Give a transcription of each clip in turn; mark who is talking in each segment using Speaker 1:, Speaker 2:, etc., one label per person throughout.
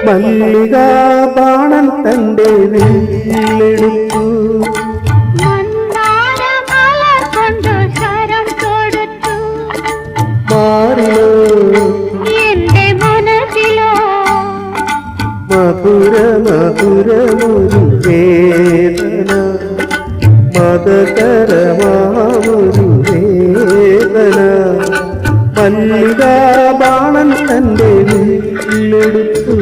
Speaker 1: മല്ലികാബാണൻ തന്റെ വില്ലെടുത്തു. മാറിലോ
Speaker 2: എന്റെ മനസ്സിലോ
Speaker 1: മധുര മധുരമൊരു വേദന, മതകരമാമൊരു വേദന. മല്ലികാബാണൻ തന്റെ വില്ലെടുത്തു.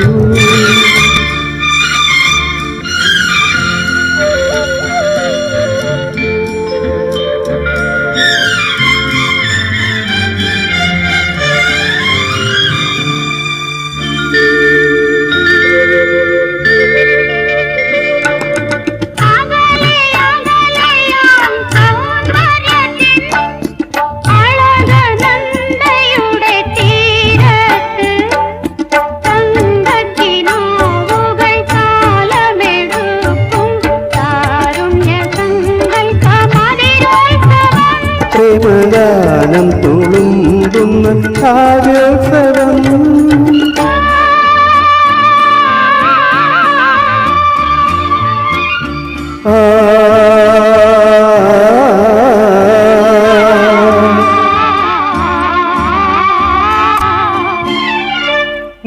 Speaker 1: പ്രേമഗാനം തുളുമ്പുന്ന കാവ്യോത്സവം.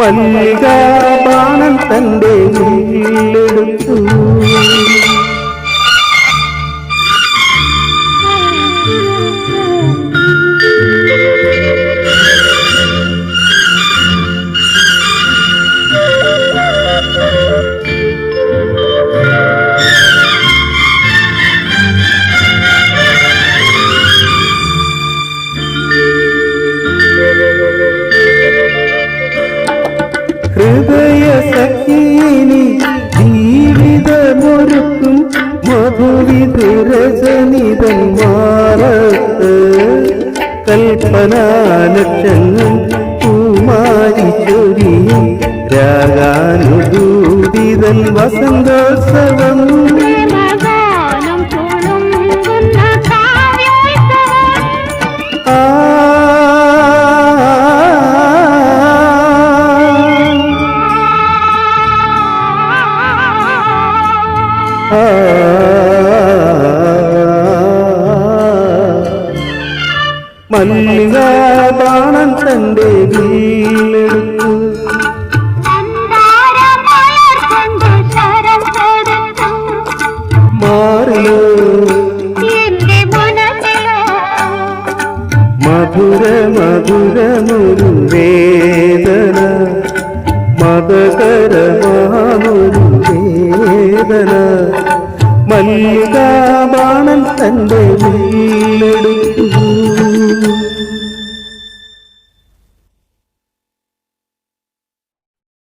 Speaker 1: മല്ലികാബാണൻ തന്റെ വില്ലെടുത്തു. ഹൃദയ സഖീനി ജീവിതമൊരുക്കും മധുവിധുരജനിതൻ മാറത്ത്. കൽപ്പനാലക്ഷങ്ങൾ പൂമാരി ചൊരിയും രാഗാനുഭൂതിതൻ വസന്തോത്സവം. മല്ലികാബാണൻ തന്റെ വില്ലെടുത്തു. മാറിലോ മധുര മധുരമൊരു വേദന, മതകരമാമൊരു വേദന. മല്ലികാബാണൻ തന്റെ വില്ലെടുത്തു.